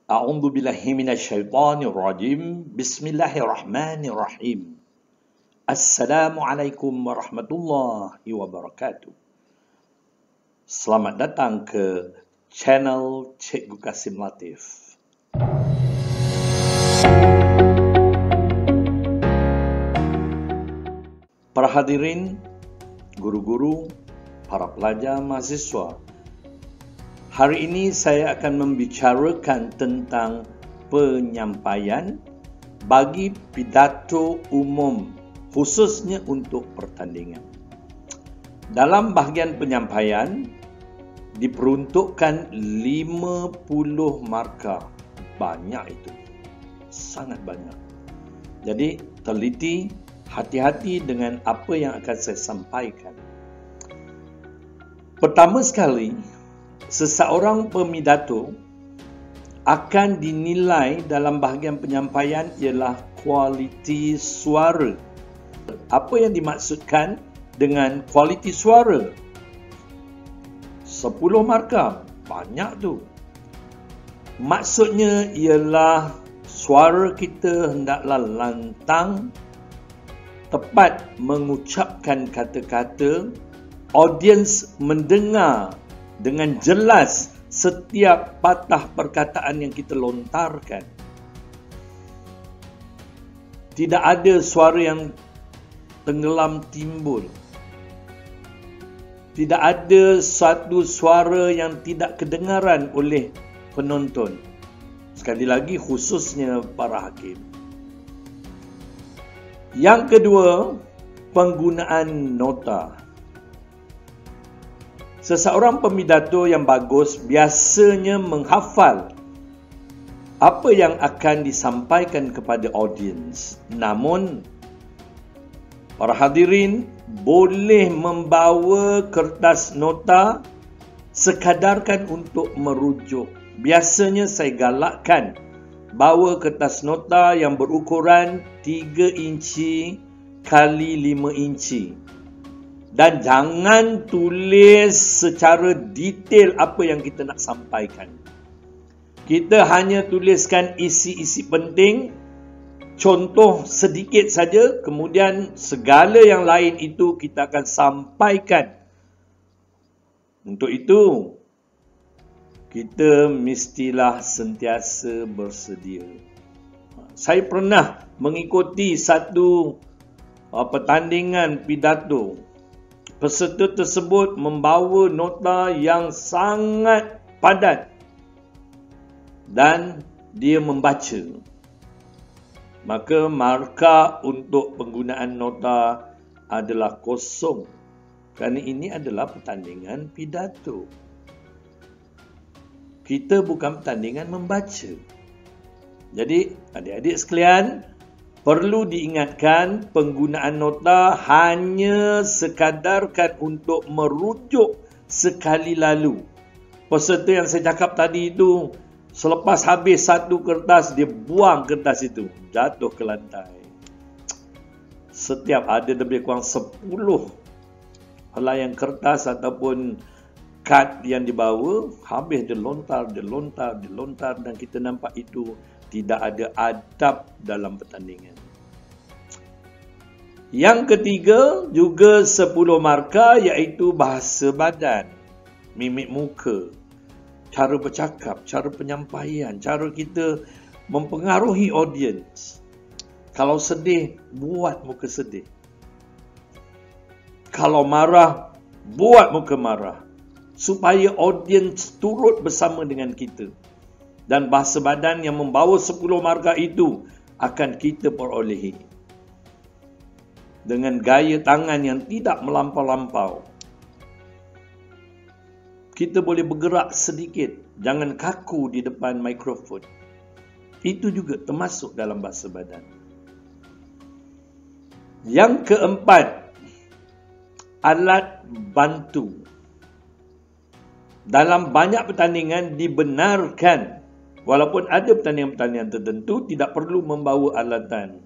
A'udzu billahi minasyaitonir rajim. Bismillahirrahmanirrahim. Assalamualaikum warahmatullahi wabarakatuh. Selamat datang ke channel Cikgu Kasim Latif. Para hadirin, guru-guru, para pelajar, mahasiswa, hari ini saya akan membicarakan tentang penyampaian bagi pidato umum, khususnya untuk pertandingan. Dalam bahagian penyampaian, diperuntukkan 50 markah. Banyak itu. Sangat banyak. Jadi, teliti, hati-hati dengan apa yang akan saya sampaikan. Pertama sekali, seseorang pemidato akan dinilai dalam bahagian penyampaian ialah kualiti suara. Apa yang dimaksudkan dengan kualiti suara? 10 markah, banyak tu. Maksudnya ialah suara kita hendaklah lantang, tepat mengucapkan kata-kata, audiens mendengar dengan jelas setiap patah perkataan yang kita lontarkan. Tidak ada suara yang tenggelam timbul. Tidak ada satu suara yang tidak kedengaran oleh penonton. Sekali lagi, khususnya para hakim. Yang kedua, penggunaan nota. Seseorang pemidato yang bagus biasanya menghafal apa yang akan disampaikan kepada audiens. Namun, para hadirin boleh membawa kertas nota sekadarkan untuk merujuk. Biasanya saya galakkan bawa kertas nota yang berukuran 3 inci kali 5 inci. Dan jangan tulis secara detail apa yang kita nak sampaikan. Kita hanya tuliskan isi-isi penting, contoh sedikit saja, kemudian segala yang lain itu kita akan sampaikan. Untuk itu, kita mestilah sentiasa bersedia. Saya pernah mengikuti satu pertandingan pidato. Peserta tersebut membawa nota yang sangat padat dan dia membaca. Maka markah untuk penggunaan nota adalah kosong kerana ini adalah pertandingan pidato. Kita bukan pertandingan membaca. Jadi, adik-adik sekalian, perlu diingatkan penggunaan nota hanya sekadarkan untuk merujuk sekali lalu. Peserta yang saya cakap tadi itu, selepas habis satu kertas, dia buang kertas itu, jatuh ke lantai. Setiap ada lebih kurang 10 helaian kertas ataupun kad yang dibawa, habis dia lontar, dan kita nampak itu tidak ada adab dalam pertandingan. Yang ketiga, juga 10 markah, iaitu bahasa badan, mimik muka, cara bercakap, cara penyampaian, cara kita mempengaruhi audiens. Kalau sedih, buat muka sedih. Kalau marah, buat muka marah. Supaya audiens turut bersama dengan kita. Dan bahasa badan yang membawa 10 markah itu akan kita perolehi. Dengan gaya tangan yang tidak melampau-lampau. Kita boleh bergerak sedikit. Jangan kaku di depan mikrofon. Itu juga termasuk dalam bahasa badan. Yang keempat, alat bantu. Dalam banyak pertandingan dibenarkan, walaupun ada pertandingan-pertandingan tertentu tidak perlu membawa alatan.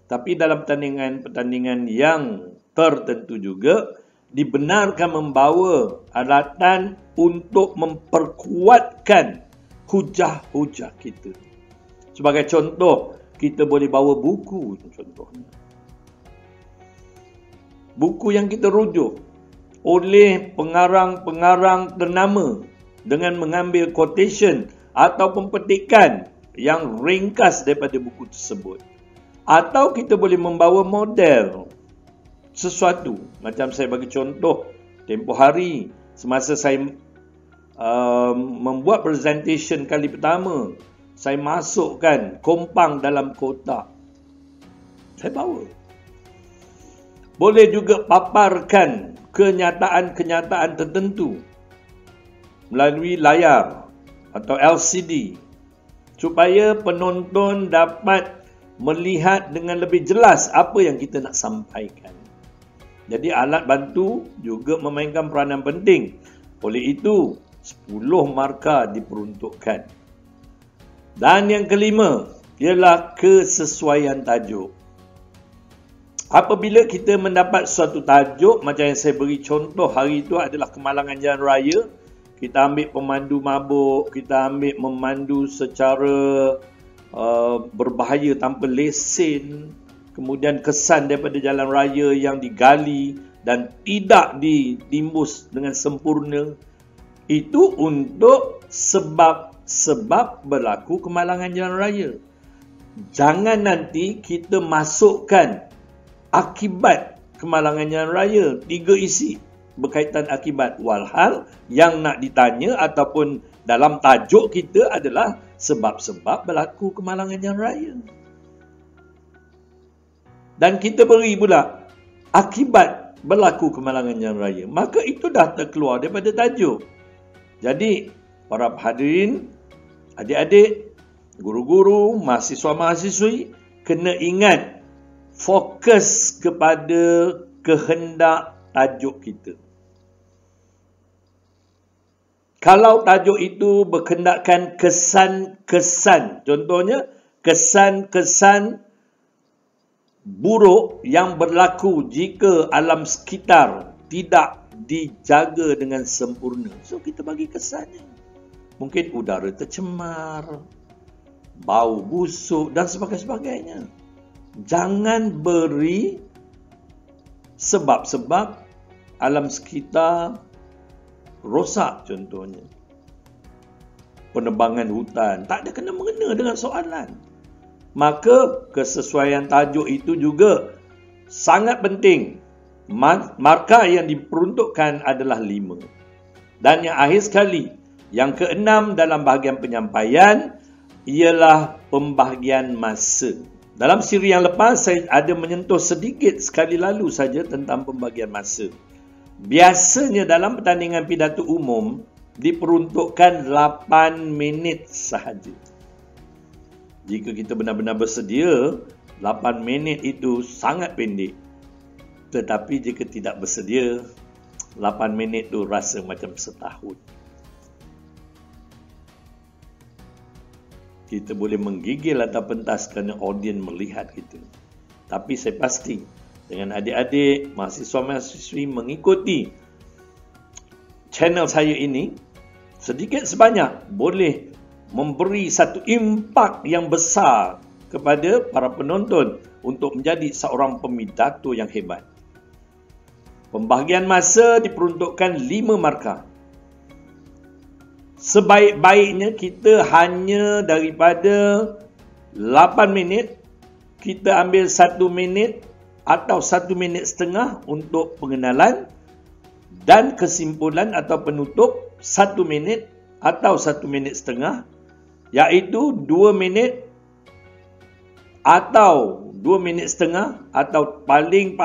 Tapi dalam pertandingan yang tertentu juga dibenarkan membawa alatan untuk memperkuatkan hujah-hujah kita. Sebagai contoh, kita boleh bawa buku contohnya. Buku yang kita rujuk oleh pengarang-pengarang ternama dengan mengambil quotation ataupun petikan yang ringkas daripada buku tersebut. Atau kita boleh membawa model sesuatu. Macam saya bagi contoh, tempoh hari semasa saya membuat presentation kali pertama, saya masukkan kompang dalam kotak. Saya bawa. Boleh juga paparkan kenyataan-kenyataan tertentu melalui layar atau LCD supaya penonton dapat melihat dengan lebih jelas apa yang kita nak sampaikan. Jadi alat bantu juga memainkan peranan penting. Oleh itu, 10 markah diperuntukkan. Dan yang kelima ialah kesesuaian tajuk. Apabila kita mendapat suatu tajuk, macam yang saya beri contoh hari itu adalah kemalangan jalan raya, kita ambil pemandu mabuk, kita ambil memandu secara berbahaya tanpa lesen, kemudian kesan daripada jalan raya yang digali dan tidak ditimbus dengan sempurna, itu untuk sebab berlaku kemalangan jalan raya. Jangan nanti kita masukkan akibat kemalangan jalan raya, 3 isi berkaitan akibat, walhal yang nak ditanya ataupun dalam tajuk kita adalah sebab-sebab berlaku kemalangan jalan raya. Dan kita beri pula akibat berlaku kemalangan jalan raya, maka itu dah terkeluar daripada tajuk. Jadi para hadirin, adik-adik, guru-guru, mahasiswa-mahasiswi kena ingat fokus kepada kehendak tajuk kita. Kalau tajuk itu berkehendakkan kesan-kesan, contohnya kesan-kesan buruk yang berlaku jika alam sekitar tidak dijaga dengan sempurna, so kita bagi kesannya. Mungkin udara tercemar, bau busuk dan sebagainya. Jangan beri sebab-sebab alam sekitar rosak, contohnya penebangan hutan, tak ada kena-mengena dengan soalan. Maka kesesuaian tajuk itu juga sangat penting. Markah yang diperuntukkan adalah 5. Dan yang akhir sekali, yang ke-6 dalam bahagian penyampaian ialah pembahagian masa. Dalam siri yang lepas, saya ada menyentuh sedikit sekali lalu saja tentang pembagian masa. Biasanya dalam pertandingan pidato umum, diperuntukkan 8 minit sahaja. Jika kita benar-benar bersedia, 8 minit itu sangat pendek. Tetapi jika tidak bersedia, 8 minit itu rasa macam setahun. Kita boleh menggigil atau pentas kerana audien melihat kita. Tapi saya pasti dengan adik-adik, mahasiswa-mahasiswi mengikuti channel saya ini, sedikit sebanyak boleh memberi satu impak yang besar kepada para penonton untuk menjadi seorang pemidato yang hebat. Pembahagian masa diperuntukkan 5 markah. Sebaik-baiknya kita hanya daripada 8 minit, kita ambil 1 minit atau 1 minit setengah untuk pengenalan dan kesimpulan atau penutup 1 minit atau 1 minit setengah, iaitu 2 minit atau 2 minit setengah atau paling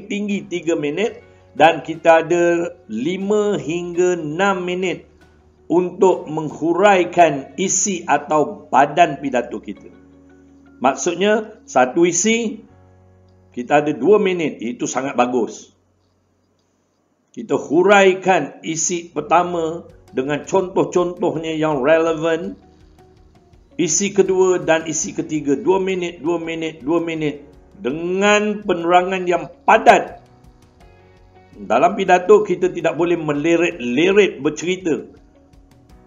tinggi 3 minit, dan kita ada 5 hingga 6 minit untuk menghuraikan isi atau badan pidato kita. Maksudnya, satu isi kita ada 2 minit, itu sangat bagus. Kita huraikan isi pertama dengan contoh-contohnya yang relevan, isi kedua dan isi ketiga 2 minit, 2 minit, 2 minit dengan penerangan yang padat. Dalam pidato kita tidak boleh meleret-leret bercerita.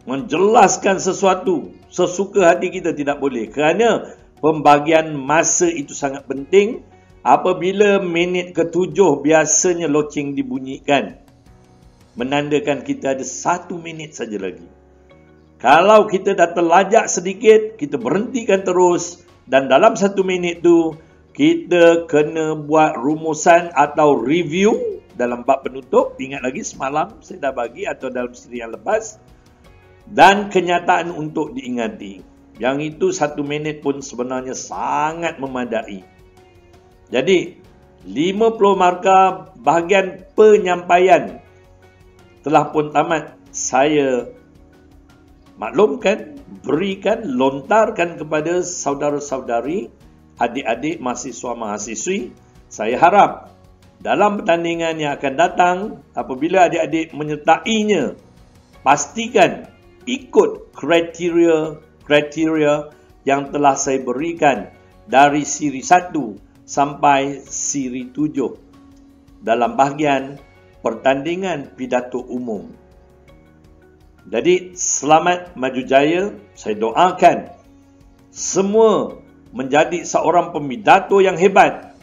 menjelaskan sesuatu sesuka hati kita, tidak boleh. Kerana pembagian masa itu sangat penting. Apabila minit ke-7 biasanya loceng dibunyikan, menandakan kita ada 1 minit saja lagi. Kalau kita dah terlajak sedikit, kita berhentikan terus, dan dalam 1 minit tu kita kena buat rumusan atau review dalam bab penutup. Ingat lagi semalam saya dah bagi, atau dalam siri yang lepas, dan kenyataan untuk diingati. Yang itu 1 minit pun sebenarnya sangat memadai. Jadi 50 markah bahagian penyampaian telah pun tamat. Saya maklumkan, berikan, lontarkan kepada saudara-saudari, adik-adik mahasiswa-mahasiswi. Saya harap dalam pertandingan yang akan datang, apabila adik-adik menyertainya, pastikan ikut kriteria yang telah saya berikan dari siri 1 sampai siri 7 dalam bahagian pertandingan pidato umum. Jadi selamat maju jaya. Saya doakan semua menjadi seorang pemidato yang hebat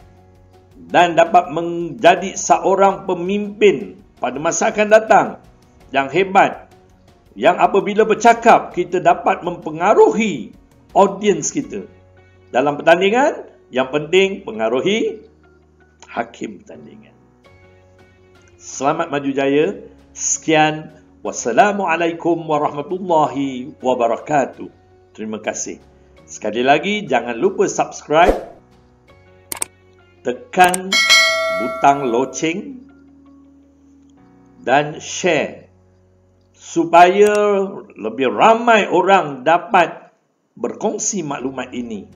dan dapat menjadi seorang pemimpin pada masa akan datang yang hebat, yang apabila bercakap kita dapat mempengaruhi audiens kita. Dalam pertandingan, yang penting pengaruhi hakim pertandingan. Selamat maju jaya. Sekian. Wassalamualaikum warahmatullahi wabarakatuh. Terima kasih. Sekali lagi, jangan lupa subscribe, tekan butang loceng dan share supaya lebih ramai orang dapat berkongsi maklumat ini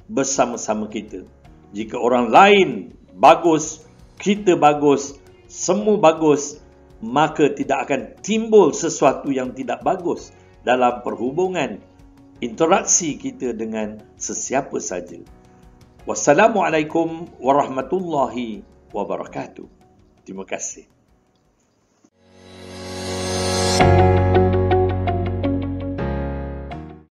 bersama-sama kita. Jika orang lain bagus, kita bagus, semua bagus, maka tidak akan timbul sesuatu yang tidak bagus dalam perhubungan interaksi kita dengan sesiapa saja. Wassalamualaikum warahmatullahi wabarakatuh. Terima kasih.